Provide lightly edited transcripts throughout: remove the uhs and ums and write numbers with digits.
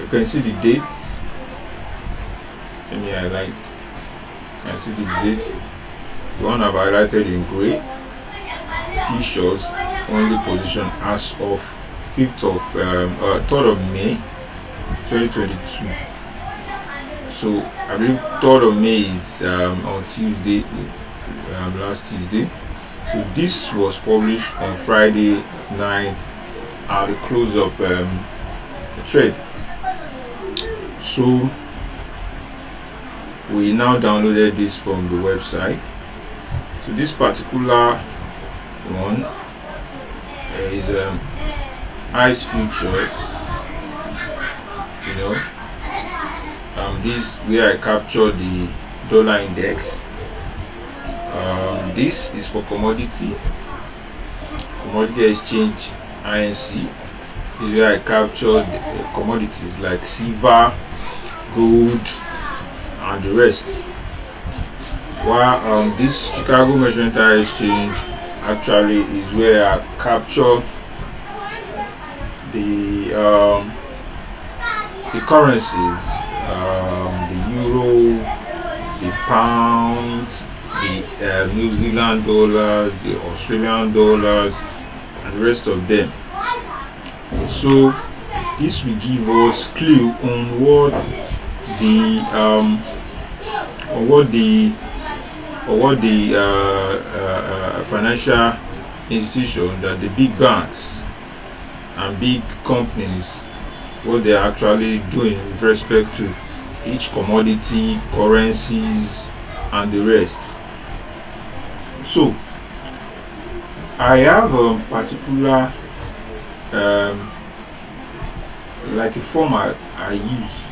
You can see the dates. Let me highlight. You can see the dates. The one I've highlighted in gray features only position as of 3rd of May 2022. So I believe 3rd of May is on Tuesday, last Tuesday. So this was published on Friday night at the close of the trade. So we now downloaded this from the website. So this particular one is ICE futures. This where I captured the dollar index. This is for commodity exchange INC. This is where I captured commodities like silver, gold, and the rest. While this Chicago Mercantile Exchange actually is where I capture the currencies, the euro, the pound, the New Zealand dollars, the Australian dollars, and the rest of them. So this will give us clue on what the financial institution, that the big banks and big companies, what they are actually doing with respect to each commodity, currencies, and the rest. So I have a particular like a format I use.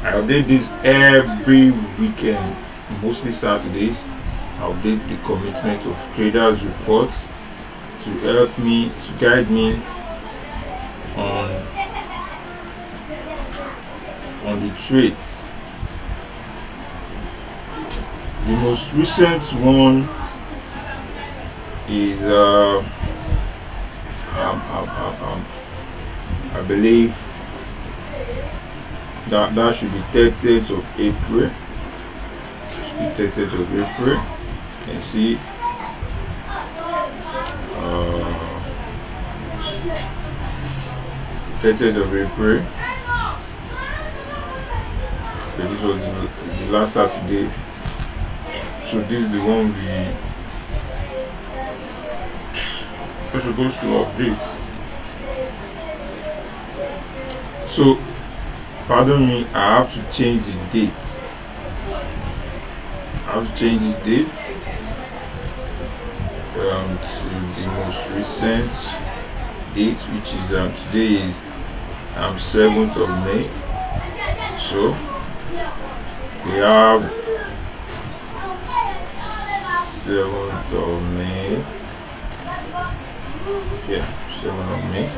I update this every weekend, mostly Saturdays. I update the commitment of traders report to help me, to guide me on the trades. The most recent one is I believe that should be 30th of April. Should be 30th of April. You can see 30th of April. Okay, this was the last Saturday. So this is the one we're supposed to update. So pardon me, I have to change the date. To the most recent date, which is today is 7th of May. So we have 7th of May. Yeah, 7th of May.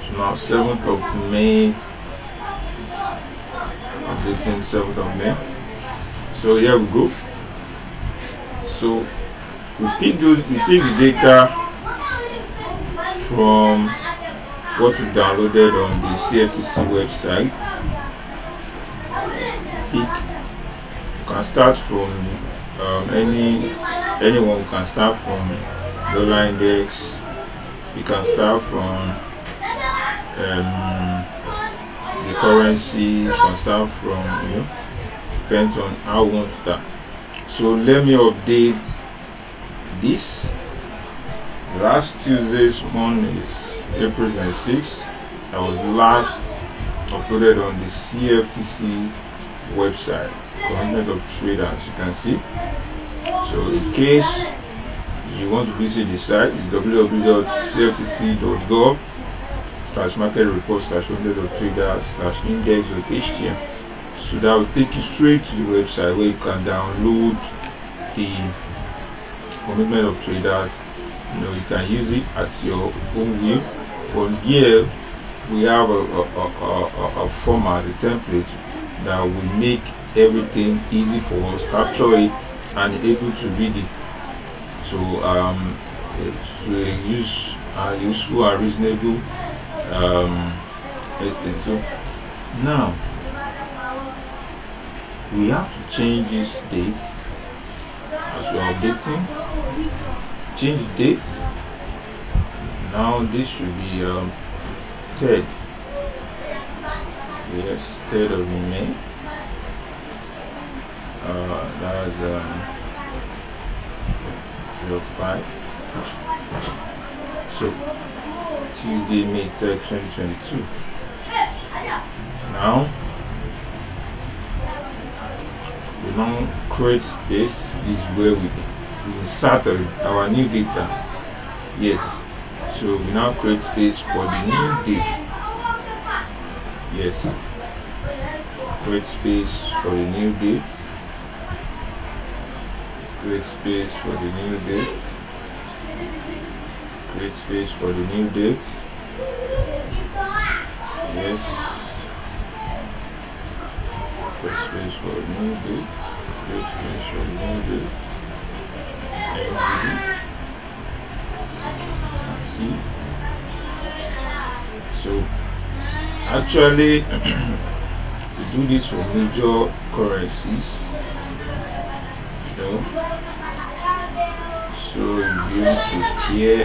So now 7th of May. Updating 7th of May. So here we go. So we pick the data from what we downloaded on the CFTC website. You can start from anyone can start from dollar index. You can start from the currency. You can start from depends on how you want to start. So let me update this. Last Tuesday's one is April 26th. That was last uploaded on the CFTC website, Commitment of Traders, you can see. So in case you want to visit the site, it's www.cftc.gov/market report/commitment of traders/index.htm. So that will take you straight to the website where you can download the Commitment of Traders. You can use it at your own will. But here we have a format, a template that will make everything easy for us, capture it and able to read it to use useful and reasonable extent. So now we have to change this date as we are updating. Change date. Now this should be 3rd. Yes, 3rd of May. That's 05. So Tuesday, May 3rd, 2022. Now we now create space. This is where we insert our new data. Yes. So we now create space for the new date. Yes. Create space for the new date. Create space for the new date. Create space for the new date. Yes. Create space for the new date. Create space for the new date. See. So actually we do this for major currencies. So you'll be able to pair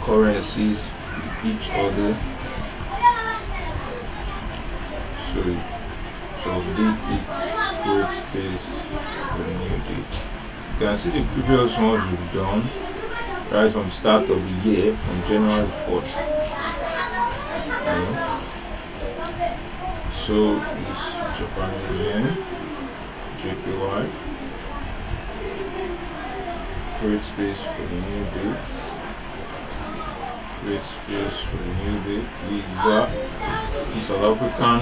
currencies with each other. So to update it, create space for the new date. You can see the previous ones we've done right from start of the year, from January 4th. So it's Japanese yen, JPY. Create space for the new date. Create space for the new date. Visa, South African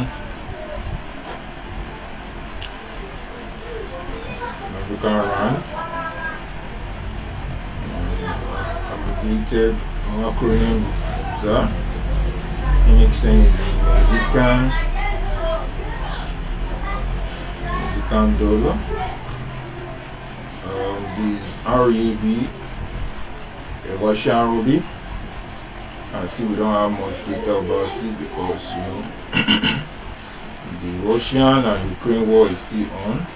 rand. Abbreviated acronym visa. Mixing is Mexican dollar. This RAB, Russian ruby. And see, we don't have much data about it because the Russian and Ukraine war is still on,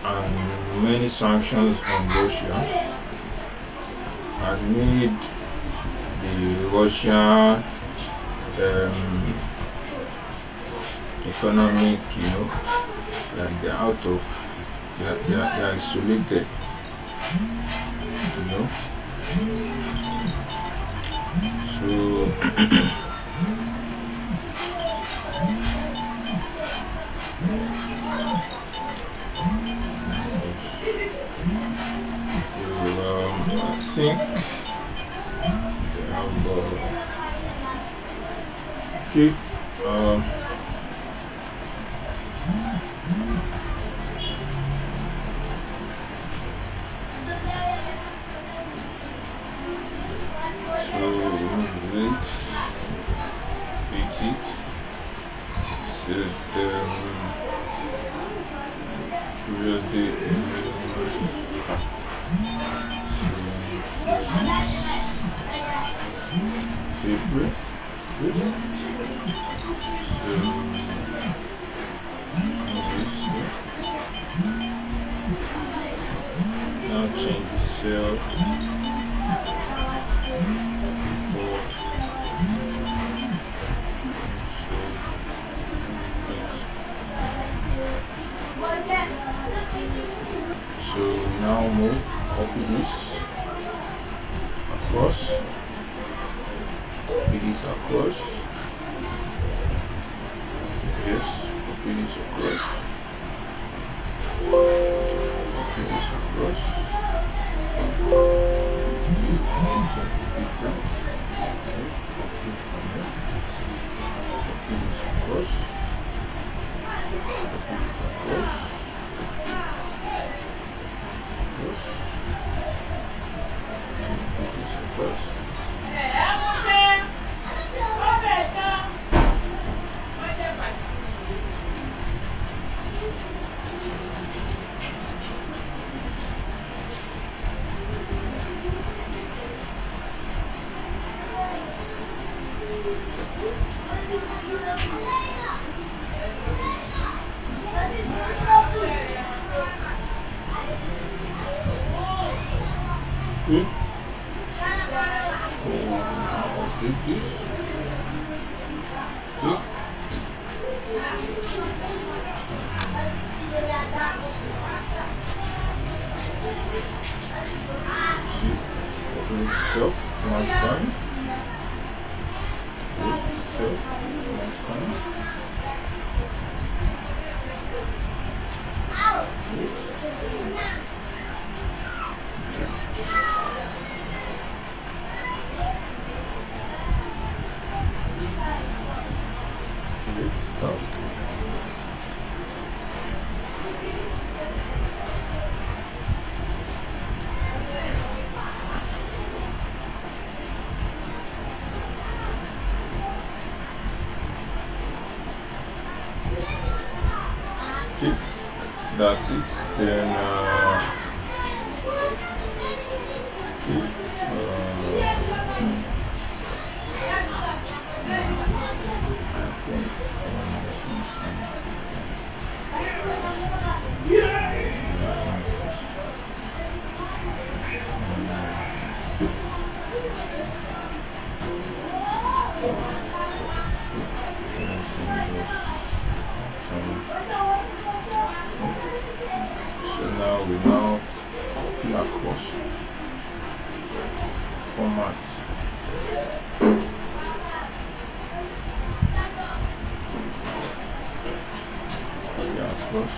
and many sanctions on Russia have made the Russian economic, like they're out of, they're isolated, So I think they have okay. Now change the cell so now move, copy this across, copy this across, yes, copy this across, copy this across, Take this. Okay. See, open it itself. It's nice time. So, nice time. Stop. Okay, that's it. Then so now we copy across format. Copy across.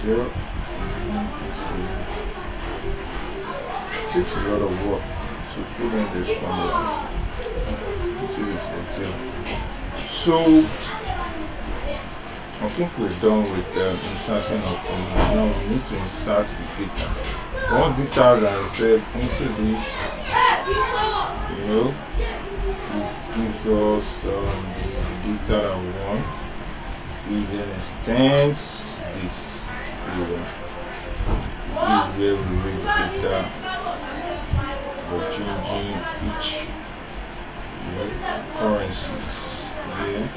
Zero. It takes a lot of work to put in this formula. So I think we're done with the insertion of formula. Now we need to insert the data. Once data is set into this, you know, it gives us the data that we want. We then extend this area. This is where we read the data. We're changing each currencies here.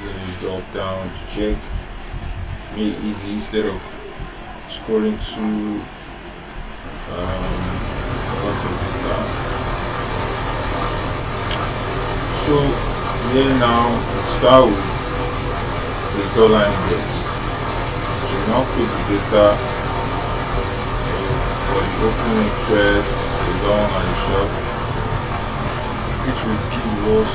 Then you drop down to check. Make it easy instead of scrolling through lots of data. So here now we start with the dollar index. So now put the data for the open interest, the long and short, which will give us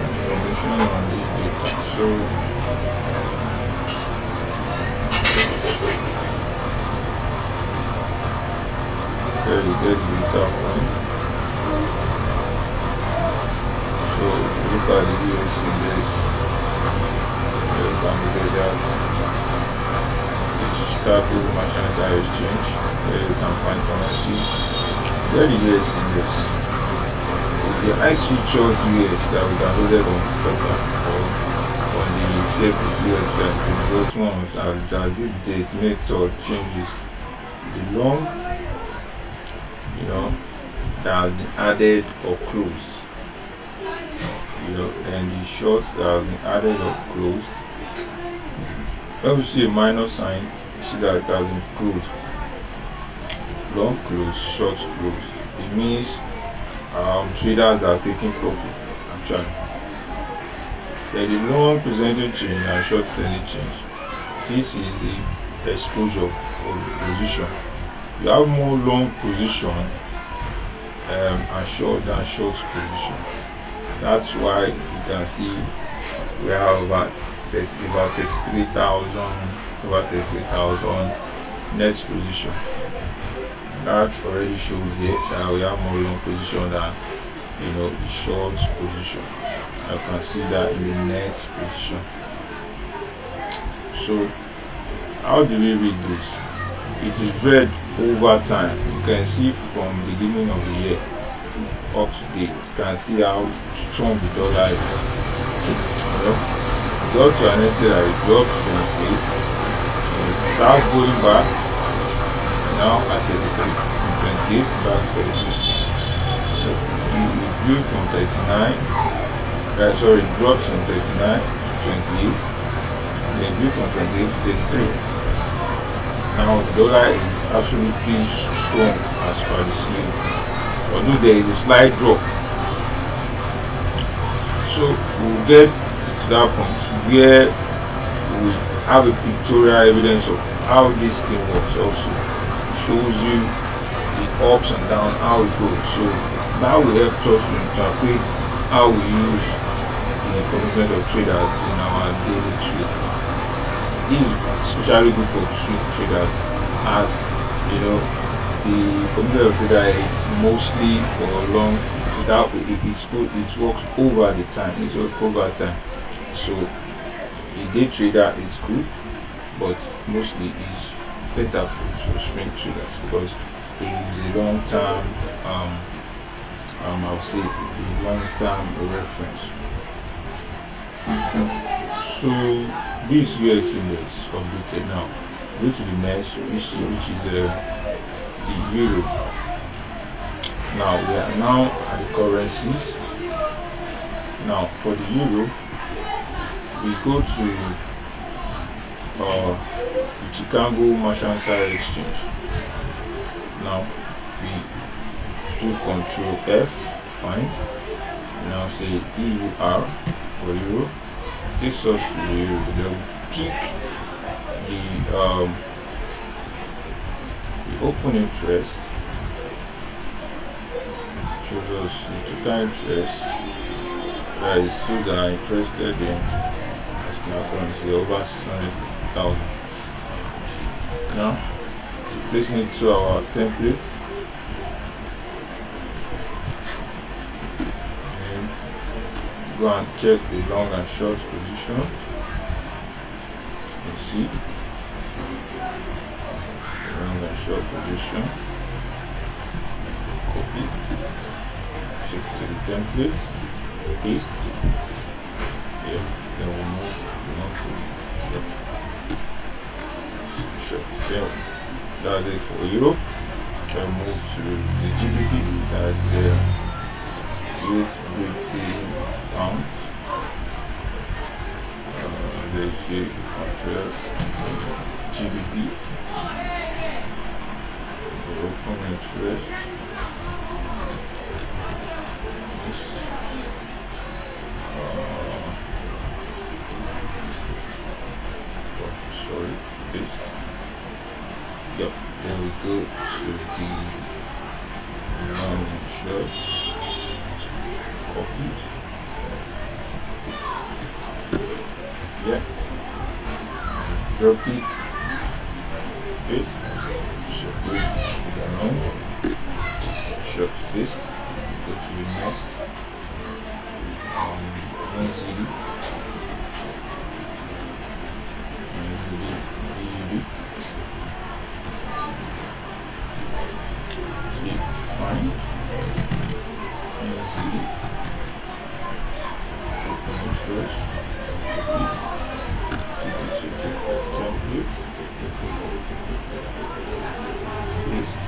information on this data. So there you get the data from. So look at the US index. You can get that. Chicago Mercantile Exchange, where you can find currency. There the US index. The ice features US that we downloaded on Twitter or on the CFTC website. Those ones are due date, makes or changes. The long, you know, that have been added or closed. You know, and the shorts that have been added or closed. When we see a minus sign, you see that it has been closed. Long close, short close. It means traders are taking profit actually. Then the long presenting change and short presenting change. This is the exposure of the position. You have more long position and short than short position. That's why you can see we have about 33,000 next position. That already shows here that we have more long position than the short position. I can see that in the next position. So how do we read this? It is read over time. You can see from the beginning of the year up to date. You can see how strong the dollar is. Got to an extent that it drops 28. It starts going back now at 33. From 28 back to 33. It grew from 39. It drops from 39 to 28. Then grew from 28 to 33. Now the dollar is absolutely strong as per the COT, although there is a slight drop. So we'll get to that point where we have a pictorial evidence of how this thing works. Also shows you the ups and downs, how it goes. So that will help us to interpret how we use the commitment of traders in our daily trades. This is especially good for swing traders, as the commitment of trader is mostly for long. Without it works over the time. It's over time. So the day trader is good, but mostly it's better for swing traders because it is a long term. I'll say a long term reference. So this US index updated now. Go to the next issue, which is the euro. Now we are now at the currencies. Now for the euro, we go to the Chicago Mercantile Exchange. Now we do Control F, find. Now say EUR for euro. Takes us to the euro. Then we pick the open interest. Shows us the total interest that is those that are interested in currency over 600,000. Now placing it to our template and go and check the long and short position. You can see the long and short position. Copy, check to the template, paste. Yeah, then we'll move to short. Yeah, that's it for euro. Then move to the GBP, that's Great Britain pounds. They say control GBP. Open interest. Paste. Yep, then we go to the long shorts. Copy. Yeah. Drop it. Paste. Separate the long. Short this. Go to the next. Easily. Fine. Easy. Open interest. Template. Paste.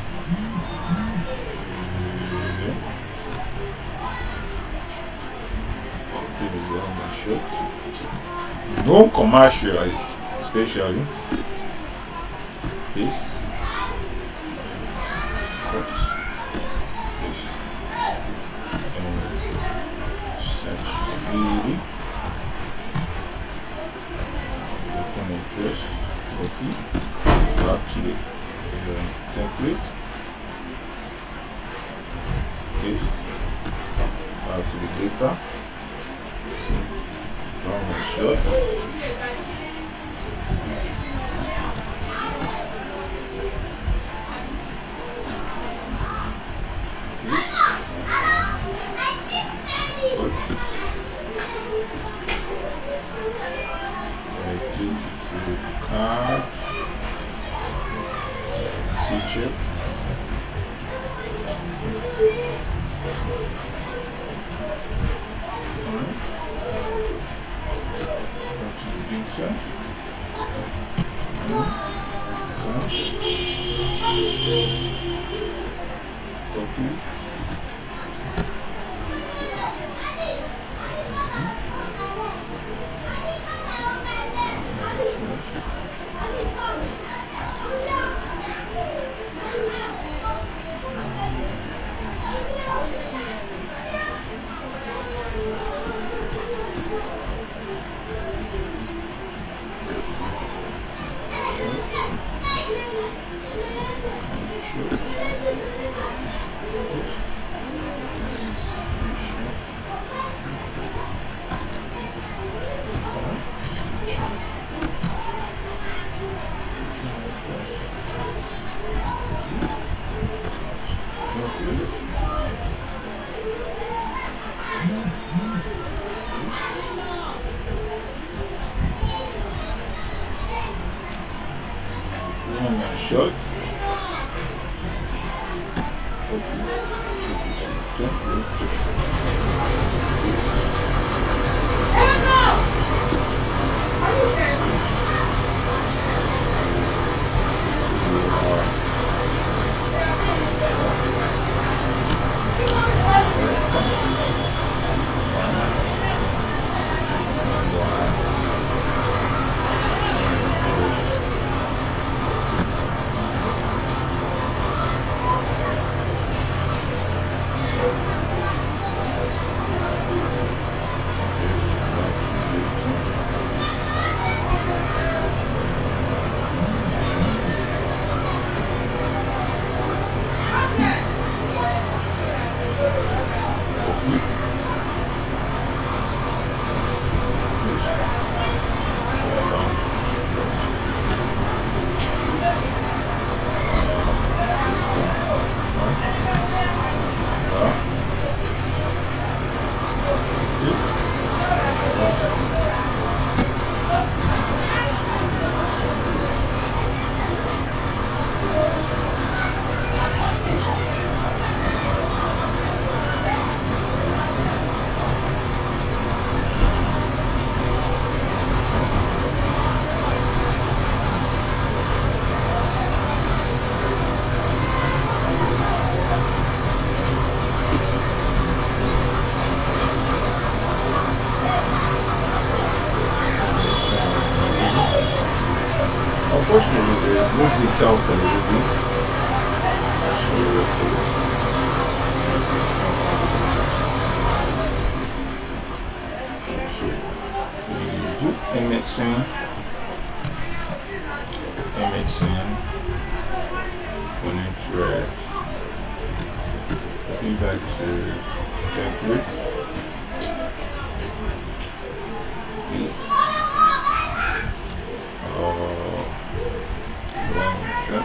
Copy the long and short. No commercial, especially. Paste. Open interest, copy, back to the template, paste, back to the data, long and short, enter. Copy. Short. Unfortunately, they moved it out a little bit. So we do MXN, connect threads, copy back to template, paste, launcher.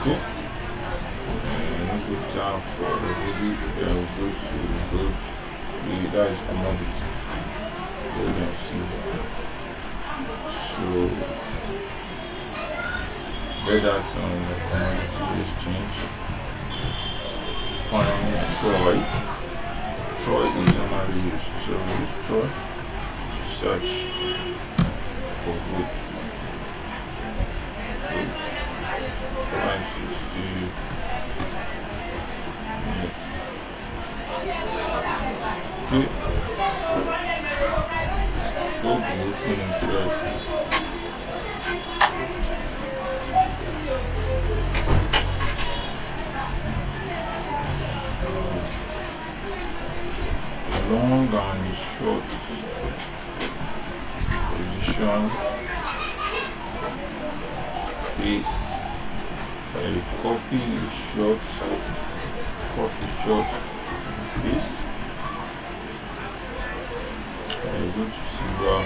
Okay. And go down for the video, then we'll go to gold. That is commodity. Gold and silver. So get that on the commodity exchange. Find Troy. Troy is normally used. So use Troy to search for gold. Prices to yes. Okay. Gold open interest. Long and short position is a copy short, paste. I go to silver.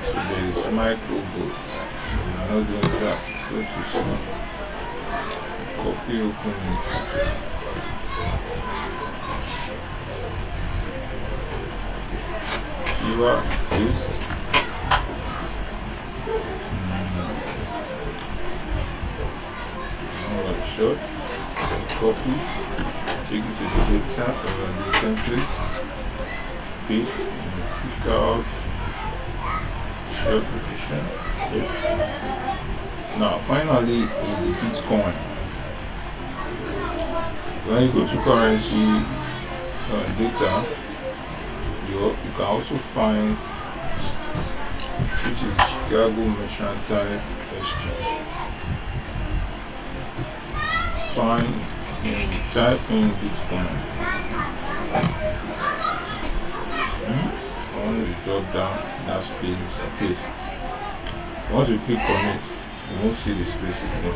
So there is micro gold. We are not doing that. Go to silver. Copy open interest. silver, this. Short, copy, take it to the data or the template, paste, pick out short position. Yes. Now finally is the Bitcoin. When you go to currency data, you can also find which is the Chicago Mercantile Exchange. Find and type in Bitcoin. On the drop down, that space disappears. Once you click on it, you won't see the space again.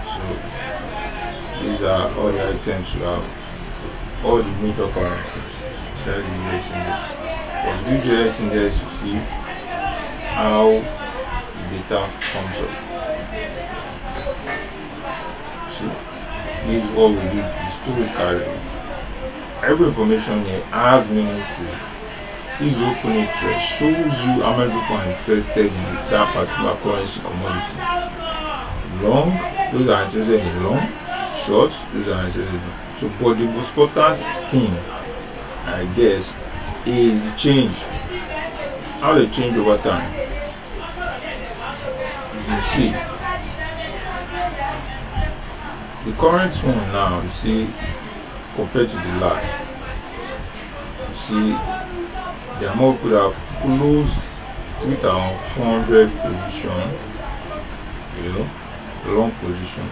So these are all the items you have, all the major currencies. That's the US index. But this US index, you see how the data comes up. This is what we read historically. Every information here has meaning to it. This open interest shows you how many people are interested in that particular currency commodity. Long, those are interested in long. Short, those are interested in long. So, but the most important thing, I guess, is change. How they change over time. You can see. The current one now, you see, compared to the last, you see, there are more people that have closed 3,400 position, long position.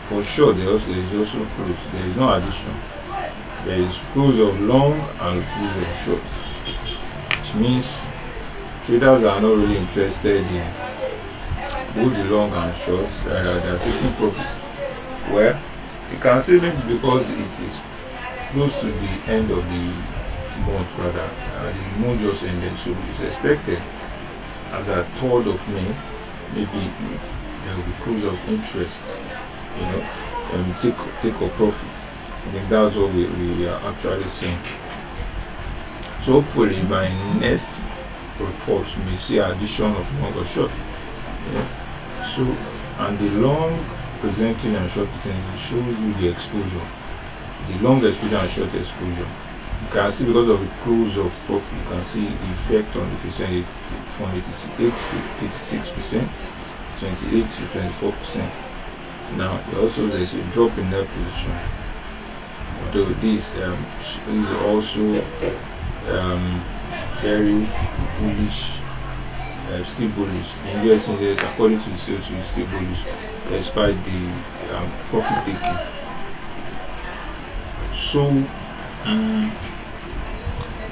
For sure, there is also close. There is no addition. There is close of long and close of short, which means traders are not really interested in both the long and short. They are taking profits. Well, you can say maybe because it is close to the end of the month, rather, the month just ended, so it's expected as a 3rd of May, maybe there will be close of interest, and take a profit. I think that's what we are actually seeing. So hopefully by next report we may see addition of long or short. So, and the long presenting and short presenting shows you the exposure, the long exposure and short exposure. You can see because of the close of profit, you can see the effect on the percentage from 88 to 86%, 28 to 24%. Now, also there's a drop in net position. Although this is also very bullish. Still bullish. The US index, according to the COT, is still bullish despite the profit taking. So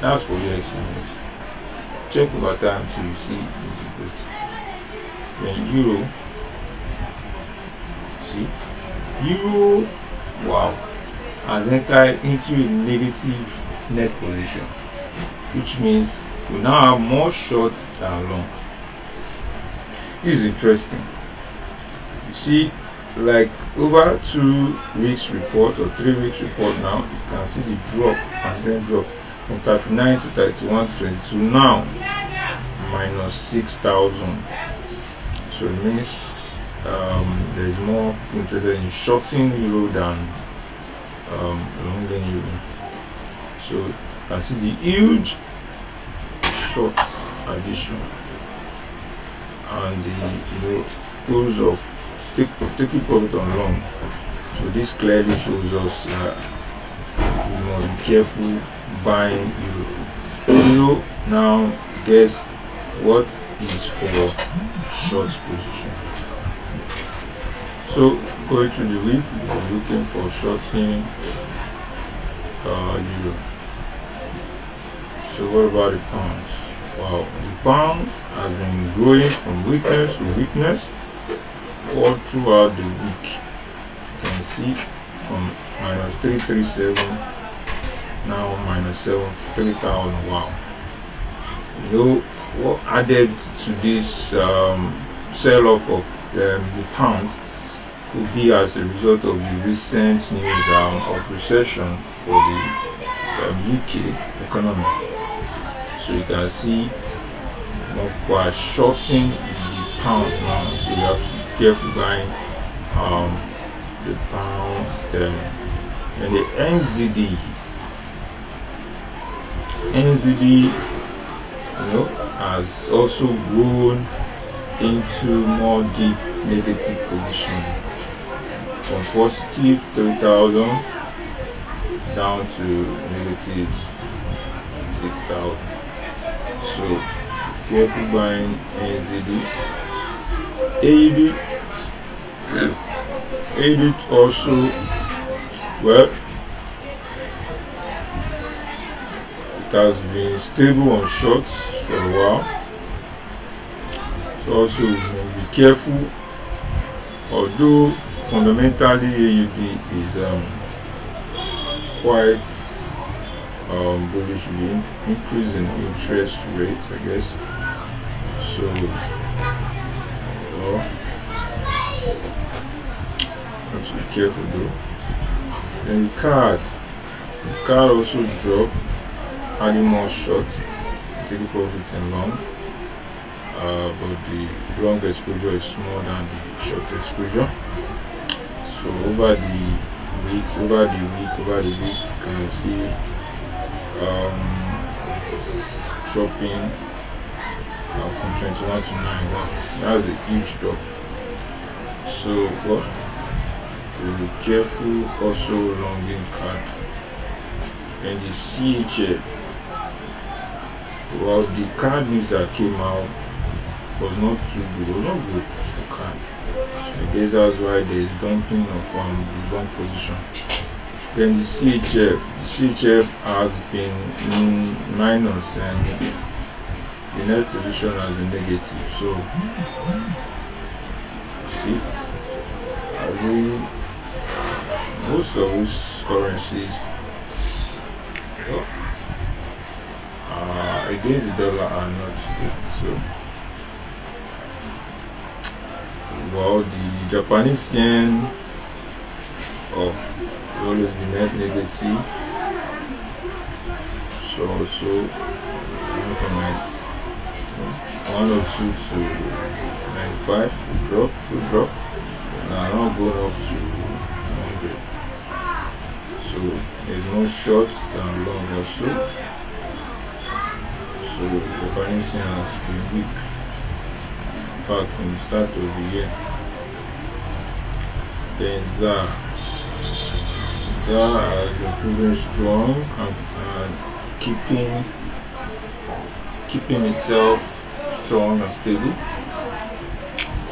that's for the US index. Check over time to see the growth. Then euro, see, euro, wow, has entered into a negative net position, which means we now have more short than long. This is interesting. You see, like over 2 weeks report or 3 weeks report now, you can see the drop and then drop from 39 to 31 to 22. Now minus 6,000. So it means there is more interested in shorting euro than longing euro. So you can see the huge short addition and the close of taking profit on long. So this clearly shows us we must be careful buying euro. Euro now, guess what is for short position. So going through the week, we're looking for shorting euro. So what about the pounds? Wow, the pounds has been growing from weakness to weakness all throughout the week. You can see from minus 337 now minus 73,000. Wow. What added to this sell-off of the pounds could be as a result of the recent news of recession for the UK, economy. So you can see we're shorting the pounds now, so you have to be careful buying the pound sterling. And the NZD, has also grown into more deep negative position, from positive 3,000 down to negative 6,000. So careful buying NZD. AUD also, well, it has been stable on shorts for a while. So also be careful, although fundamentally AUD is quite bullish with the increase in interest rate, I guess. So have to be careful though. Then the card also dropped, adding more short, taking profit in long. But the long exposure is more than the short exposure. So over the week, you can see dropping from 21 to 9. That's a huge drop. So be careful also longing card. And the CHF, the card news that came out was not too good, was not good for card. So I guess that's why there is dumping of the long position. Then the CHF has been minus, and the net position has been negative. So see, most of these currencies against the dollar are not good. So the Japanese yen always be net negative. So also from 102 to 95, good drop. Now going up to 100. So there's no short and long also. So the Japanese yen has been weak. In fact, from the start of the year. Then ZAR has been proving strong and keeping itself strong and stable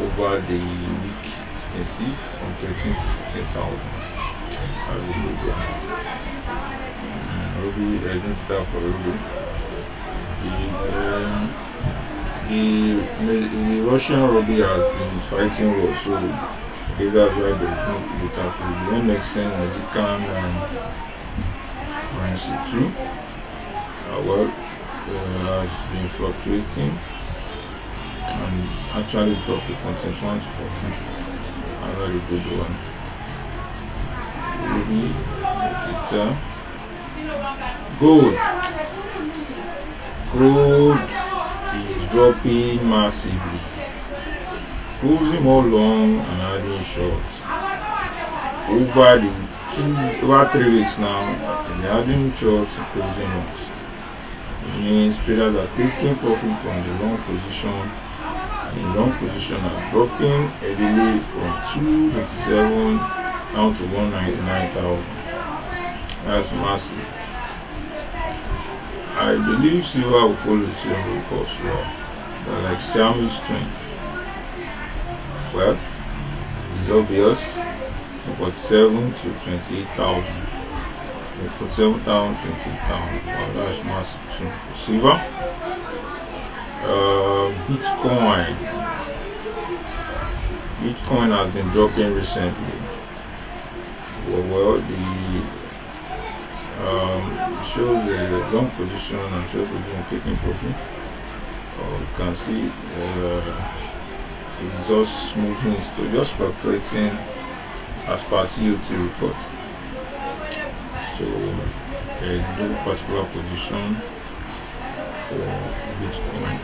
over the week. You can see from 13 to 15,000. That's a good one. Ruby, I don't start for Ruby. The Russian ruby has been fighting war, so these are why there is no data for the MXN Mexican currency too. Has been fluctuating and actually dropped from 21 to 14. A very good one. Ruby, gold is dropping massively, closing more long and adding shorts over 3 weeks now. They're adding shorts and closing longs. It means traders are taking profit from the long position. The long position are dropping heavily from 227 down to 199,000. That's massive. I believe silver will follow the same route as well. But like Xiaomi's trend, well, it's obvious. From 47 to 28,000. From 47,000 to 28,000. Wow, that's massive too. Silver. Bitcoin has been dropping recently. Shows a long position and short position taking profit. You can see it's just moving, just fluctuating as per COT report. So there is no particular position for Bitcoin.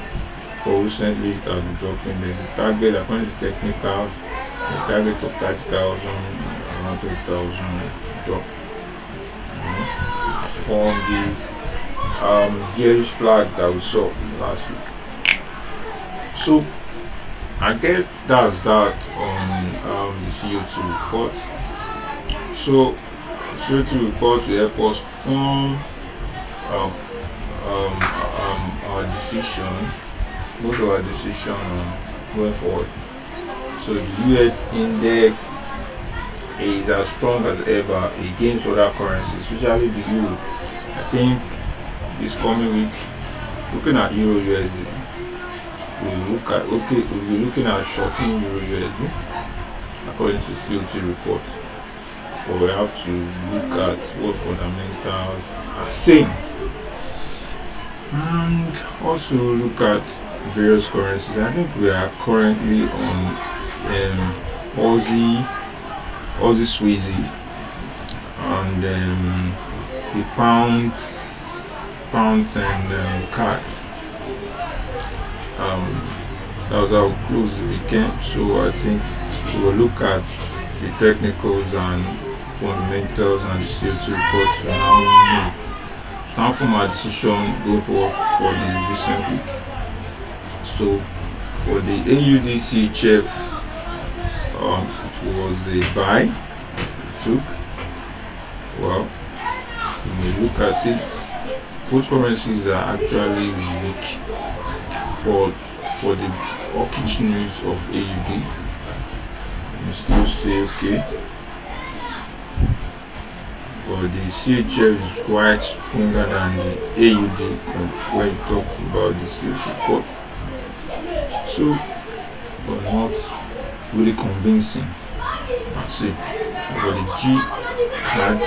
But recently it has been dropping. There's a target according to technicals, a target of 30,000, around 30,000 drop, from the bearish flag that we saw last week. So I guess that's that on the CO2 report. So CO2 report will help us form um, our decision, most of our decision on going forward. So the US index is as strong as ever against other currencies, especially the euro. I think this coming week, looking at euro USD, we'll be looking at shorting euro USD according to CO2 report. But we have to look at what fundamentals are saying, and also look at various currencies. I think we are currently on Aussie Swizzy, and the pounds and CAD. That was how we closed the weekend. So I think we will look at the technicals and fundamentals and the CO2 reports to now form our decision going forward for the recent week. So for the AUD CHF, it was a buy we took. Well, when we look at it, both currencies are actually weak, but for the hawkish news of AUD, we still say okay. But the CHF is quite stronger than the AUD when you talk about the CHF report. So, but not really convincing. I see. But the G CAD,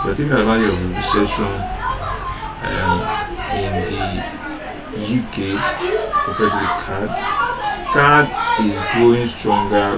I think that's why you have a recession in the UK compared to the CAD. CAD is growing stronger